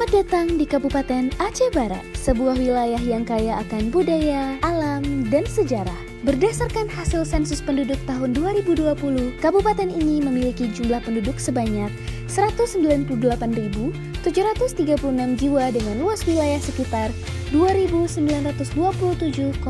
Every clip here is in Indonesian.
Selamat datang di Kabupaten Aceh Barat, sebuah wilayah yang kaya akan budaya, alam, dan sejarah. Berdasarkan hasil sensus penduduk tahun 2020, kabupaten ini memiliki jumlah penduduk sebanyak 198.736 jiwa dengan luas wilayah sekitar 2.927,95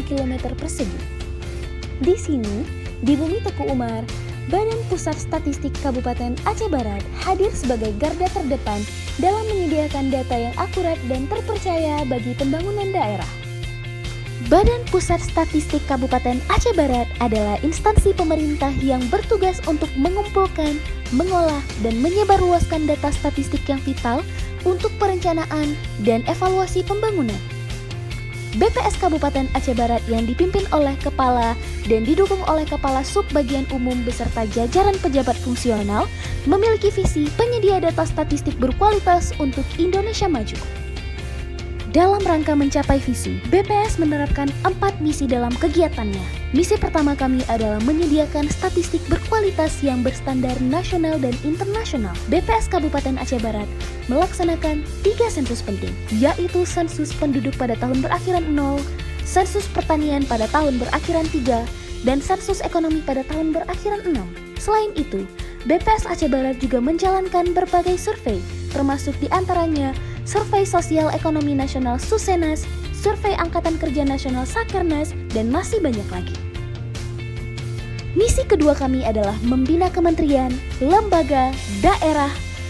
km persegi. Di sini, di Bumi Teku Umar, Badan Pusat Statistik Kabupaten Aceh Barat hadir sebagai garda terdepan dalam menyediakan data yang akurat dan terpercaya bagi pembangunan daerah. Badan Pusat Statistik Kabupaten Aceh Barat adalah instansi pemerintah yang bertugas untuk mengumpulkan, mengolah, dan menyebarluaskan data statistik yang vital untuk perencanaan dan evaluasi pembangunan. BPS Kabupaten Aceh Barat yang dipimpin oleh Kepala dan didukung oleh Kepala Subbagian Umum beserta jajaran pejabat fungsional memiliki visi penyedia data statistik berkualitas untuk Indonesia maju. Dalam rangka mencapai visi, BPS menerapkan 4 misi dalam kegiatannya. Misi pertama kami adalah menyediakan statistik berkualitas yang berstandar nasional dan internasional. BPS Kabupaten Aceh Barat melaksanakan 3 sensus penting, yaitu sensus penduduk pada tahun berakhiran 0, sensus pertanian pada tahun berakhiran 3, dan sensus ekonomi pada tahun berakhiran 6. Selain itu, BPS Aceh Barat juga menjalankan berbagai survei, termasuk diantaranya Survei Sosial Ekonomi Nasional Susenas, Survei Angkatan Kerja Nasional Sakernas, dan masih banyak lagi. Misi kedua kami adalah membina kementerian, lembaga, daerah,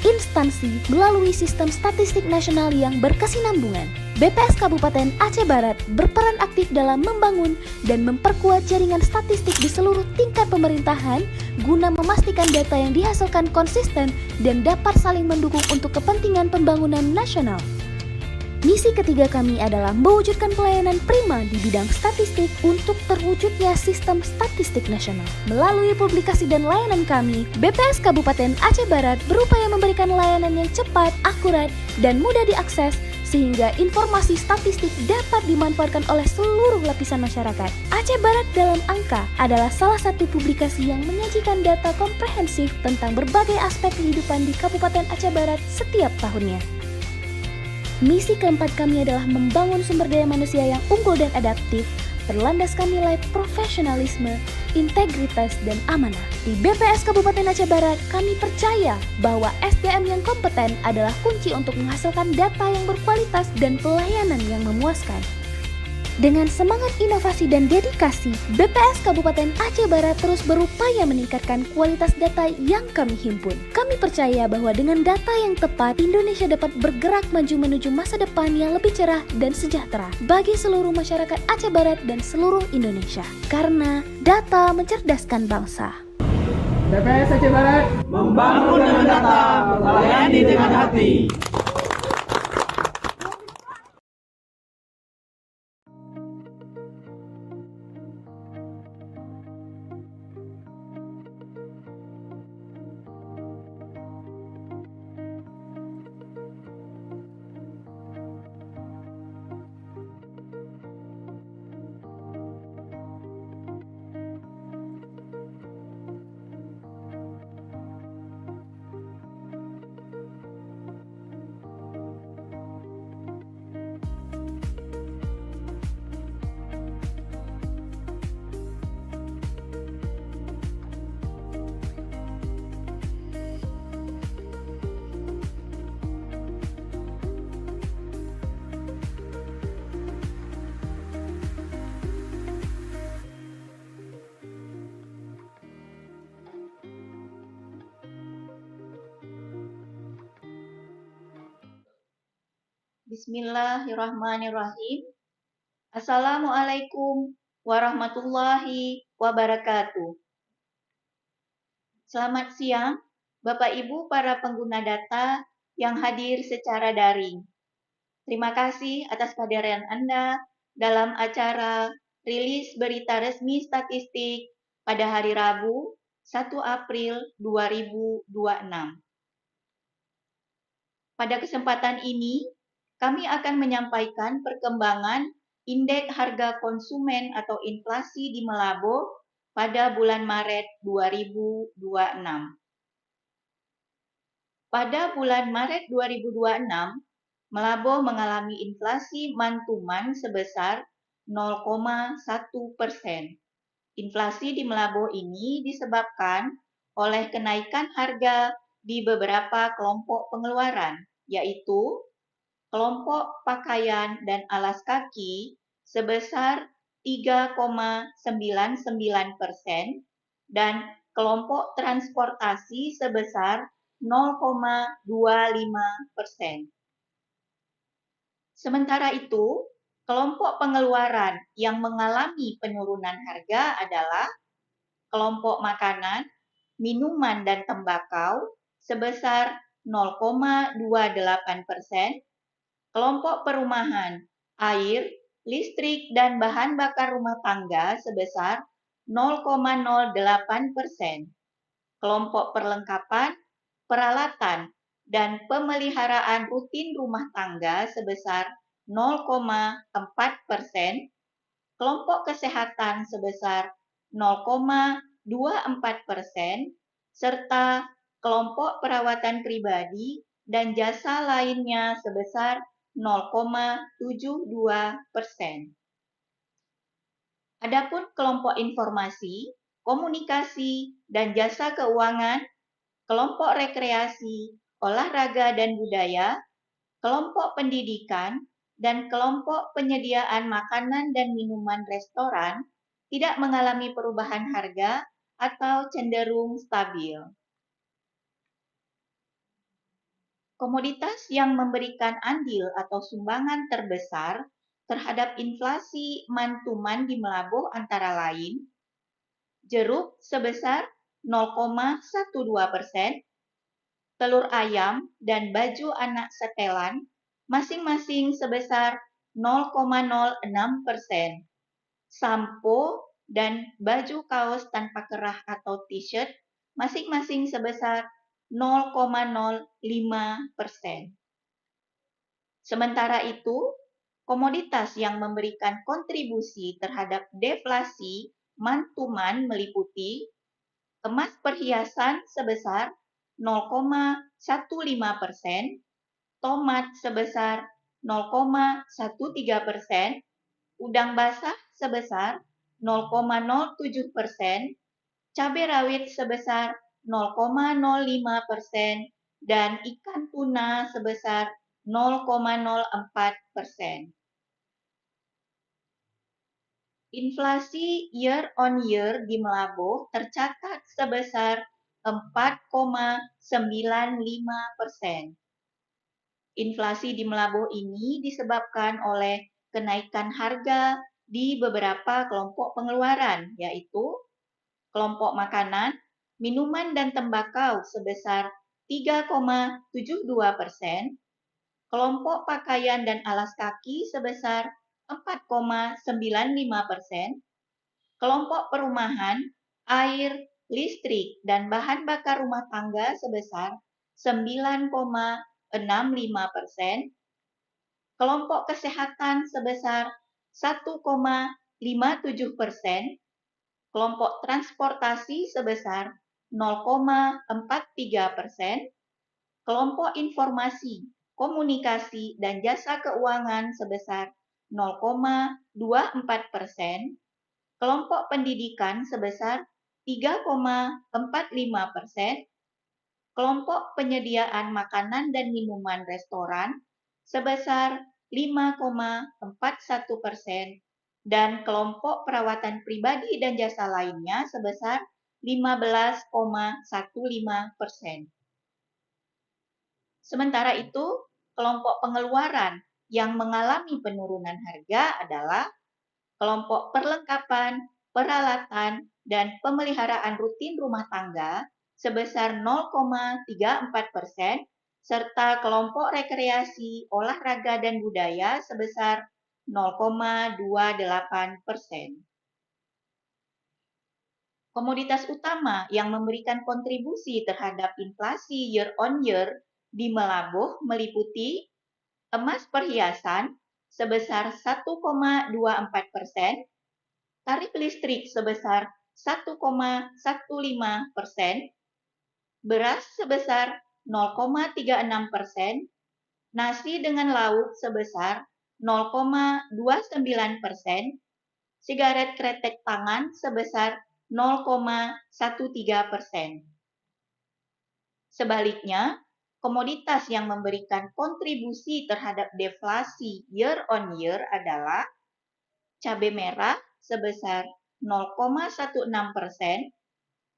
instansi melalui sistem statistik nasional yang berkesinambungan. BPS Kabupaten Aceh Barat berperan aktif dalam membangun dan memperkuat jaringan statistik di seluruh tingkat pemerintahan guna memastikan data yang dihasilkan konsisten dan dapat saling mendukung untuk kepentingan pembangunan nasional. Misi ketiga kami adalah mewujudkan pelayanan prima di bidang statistik untuk terwujudnya sistem statistik nasional. Melalui publikasi dan layanan kami, BPS Kabupaten Aceh Barat berupaya memberikan layanan yang cepat, akurat, dan mudah diakses sehingga informasi statistik dapat dimanfaatkan oleh seluruh lapisan masyarakat. Aceh Barat dalam Angka adalah salah satu publikasi yang menyajikan data komprehensif tentang berbagai aspek kehidupan di Kabupaten Aceh Barat setiap tahunnya. Misi keempat kami adalah membangun sumber daya manusia yang unggul dan adaptif, berlandaskan nilai profesionalisme, integritas, dan amanah. Di BPS Kabupaten Aceh Barat, kami percaya bahwa SDM yang kompeten adalah kunci untuk menghasilkan data yang berkualitas dan pelayanan yang memuaskan. Dengan semangat inovasi dan dedikasi, BPS Kabupaten Aceh Barat terus berupaya meningkatkan kualitas data yang kami himpun. Kami percaya bahwa dengan data yang tepat, Indonesia dapat bergerak maju menuju masa depan yang lebih cerah dan sejahtera bagi seluruh masyarakat Aceh Barat dan seluruh Indonesia. Karena data mencerdaskan bangsa. BPS Aceh Barat membangun dengan data, melayani dengan hati. Bismillahirrahmanirrahim. Assalamualaikum warahmatullahi wabarakatuh. Selamat siang, Bapak Ibu para pengguna data yang hadir secara daring. Terima kasih atas kehadiran Anda dalam acara rilis berita resmi statistik pada hari Rabu, 1 April 2026. Pada kesempatan ini, kami akan menyampaikan perkembangan indeks harga konsumen atau inflasi di Malabo pada bulan Maret 2026. Pada bulan Maret 2026, Melaboh mengalami inflasi month-to-month sebesar 0,1%. Inflasi di Melaboh ini disebabkan oleh kenaikan harga di beberapa kelompok pengeluaran, yaitu kelompok pakaian dan alas kaki sebesar 3,99% dan kelompok transportasi sebesar 0,25%. Sementara itu, kelompok pengeluaran yang mengalami penurunan harga adalah kelompok makanan, minuman dan tembakau sebesar 0,28%, kelompok perumahan, air, listrik, dan bahan bakar rumah tangga sebesar 0,08%, kelompok perlengkapan, peralatan, dan pemeliharaan rutin rumah tangga sebesar 0,4%, kelompok kesehatan sebesar 0,24%, serta kelompok perawatan pribadi dan jasa lainnya sebesar 0,72%. Adapun kelompok informasi, komunikasi, dan jasa keuangan, kelompok rekreasi, olahraga dan budaya, kelompok pendidikan, dan kelompok penyediaan makanan dan minuman restoran tidak mengalami perubahan harga atau cenderung stabil. Komoditas yang memberikan andil atau sumbangan terbesar terhadap inflasi month-to-month di Melaboh antara lain jeruk sebesar 0,12%, telur ayam dan baju anak setelan masing-masing sebesar 0,06%, sampo dan baju kaos tanpa kerah atau t-shirt masing-masing sebesar 0,05%. Sementara itu, komoditas yang memberikan kontribusi terhadap deflasi month-to-month meliputi emas perhiasan sebesar 0,15%, tomat sebesar 0,13%, udang basah sebesar 0,07%, cabai rawit sebesar 0,05%, dan ikan tuna sebesar 0,04%. Inflasi year on year di Melaboh tercatat sebesar 4,95%. Inflasi di Melaboh ini disebabkan oleh kenaikan harga di beberapa kelompok pengeluaran, yaitu kelompok makanan, minuman dan tembakau sebesar 3,72%, kelompok pakaian dan alas kaki sebesar 4,95%, kelompok perumahan, air, listrik, dan bahan bakar rumah tangga sebesar 9,65%, kelompok kesehatan sebesar 1,57%, kelompok transportasi sebesar 0,43%, kelompok informasi, komunikasi, dan jasa keuangan sebesar 0,24%, kelompok pendidikan sebesar 3,45%, kelompok penyediaan makanan dan minuman restoran sebesar 5,41%, dan kelompok perawatan pribadi dan jasa lainnya sebesar 15,15%. Sementara itu, kelompok pengeluaran yang mengalami penurunan harga adalah kelompok perlengkapan, peralatan, dan pemeliharaan rutin rumah tangga sebesar 0,34%, serta kelompok rekreasi, olahraga, dan budaya sebesar 0,28%. Komoditas utama yang memberikan kontribusi terhadap inflasi year on year di Melaboh meliputi emas perhiasan sebesar 1,24%, tarif listrik sebesar 1,15%, beras sebesar 0,36%, nasi dengan lauk sebesar 0,29%, sigaret kretek tangan sebesar 0,13%. Sebaliknya, komoditas yang memberikan kontribusi terhadap deflasi year on year adalah cabai merah sebesar 0,16%,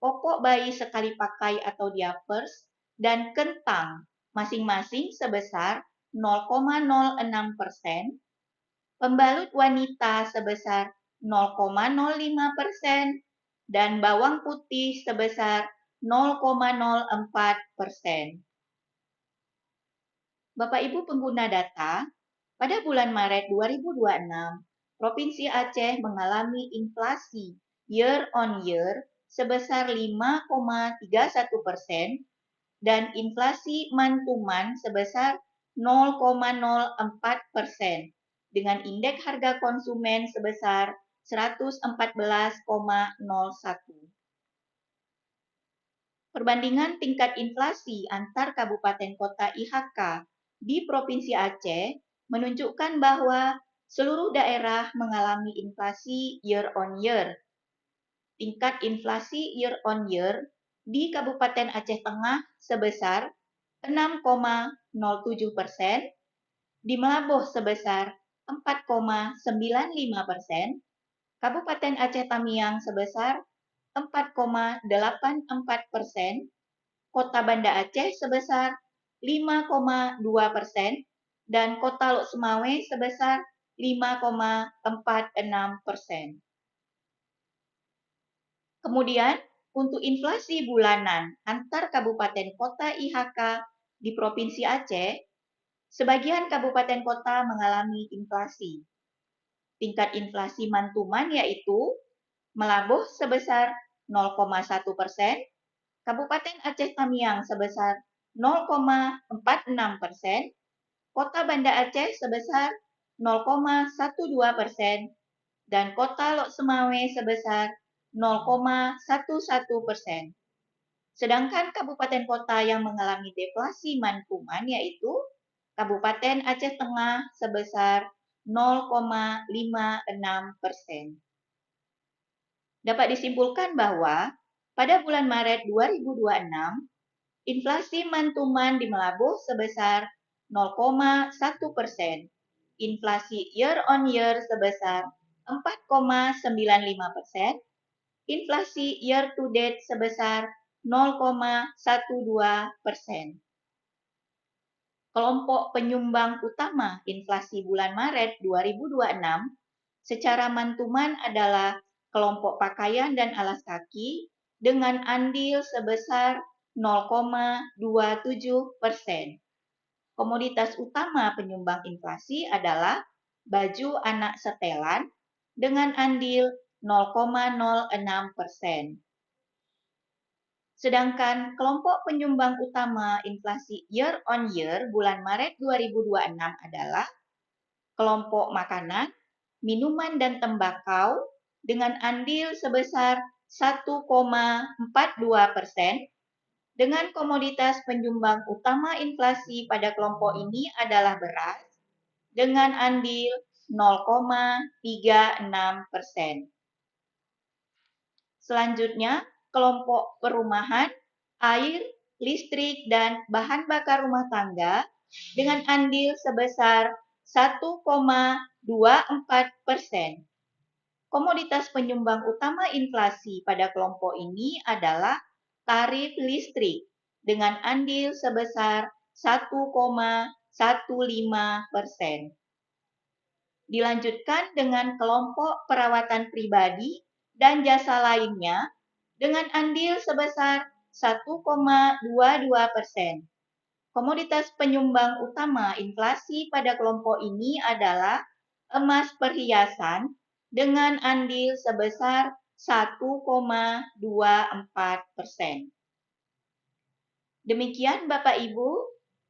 popok bayi sekali pakai atau diapers, dan kentang masing-masing sebesar 0,06%, pembalut wanita sebesar 0,05%, dan bawang putih sebesar 0,04%. Bapak Ibu pengguna data, pada bulan Maret 2026, Provinsi Aceh mengalami inflasi year on year sebesar 5,31% dan inflasi month-to-month sebesar 0,04% dengan indeks harga konsumen sebesar 114,01. Perbandingan tingkat inflasi antar kabupaten kota IHK di Provinsi Aceh menunjukkan bahwa seluruh daerah mengalami inflasi year on year. Tingkat inflasi year on year di Kabupaten Aceh Tengah sebesar 6,07%, di Melaboh sebesar 4,95%, Kabupaten Aceh Tamiang sebesar 4,84%, Kota Banda Aceh sebesar 5,2%, dan Kota Lok Sumawe sebesar 5,46%. Kemudian, untuk inflasi bulanan antar kabupaten kota IHK di Provinsi Aceh, sebagian kabupaten kota mengalami inflasi. Tingkat inflasi month-to-month yaitu Melaboh sebesar 0,1%, Kabupaten Aceh Tamiang sebesar 0,46%, Kota Banda Aceh sebesar 0,12%, dan Kota Lok Sumawe sebesar 0,11%. Sedangkan kabupaten kota yang mengalami deflasi month-to-month yaitu Kabupaten Aceh Tengah sebesar 0,56%. Dapat disimpulkan bahwa pada bulan Maret 2026, inflasi month-to-month di Melaboh sebesar 0,1%, inflasi year on year sebesar 4,95%, inflasi year to date sebesar 0,12%. Kelompok penyumbang utama inflasi bulan Maret 2026 secara month-to-month adalah kelompok pakaian dan alas kaki dengan andil sebesar 0,27%. Komoditas utama penyumbang inflasi adalah baju anak setelan dengan andil 0,06%. Sedangkan kelompok penyumbang utama inflasi year on year bulan Maret 2026 adalah kelompok makanan, minuman dan tembakau dengan andil sebesar 1,42%, dengan komoditas penyumbang utama inflasi pada kelompok ini adalah beras dengan andil 0,36%. Selanjutnya, kelompok perumahan, air, listrik, dan bahan bakar rumah tangga dengan andil sebesar 1,24%. Komoditas penyumbang utama inflasi pada kelompok ini adalah tarif listrik dengan andil sebesar 1,15%. Dilanjutkan dengan kelompok perawatan pribadi dan jasa lainnya dengan andil sebesar 1,22%. Komoditas penyumbang utama inflasi pada kelompok ini adalah emas perhiasan dengan andil sebesar 1,24%. Demikian Bapak Ibu,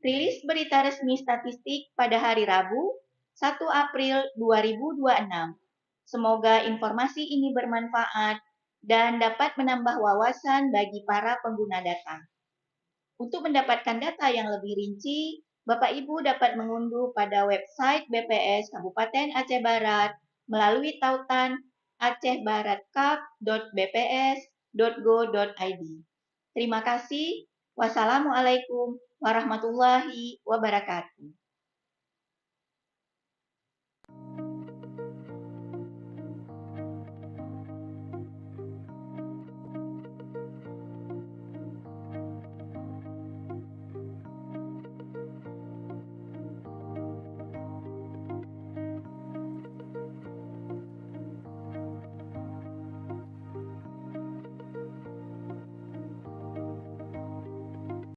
rilis berita resmi statistik pada hari Rabu, 1 April 2026. Semoga informasi ini bermanfaat dan dapat menambah wawasan bagi para pengguna data. Untuk mendapatkan data yang lebih rinci, Bapak Ibu dapat mengunduh pada website BPS Kabupaten Aceh Barat melalui tautan acehbaratkap.bps.go.id. Terima kasih. Wassalamualaikum warahmatullahi wabarakatuh.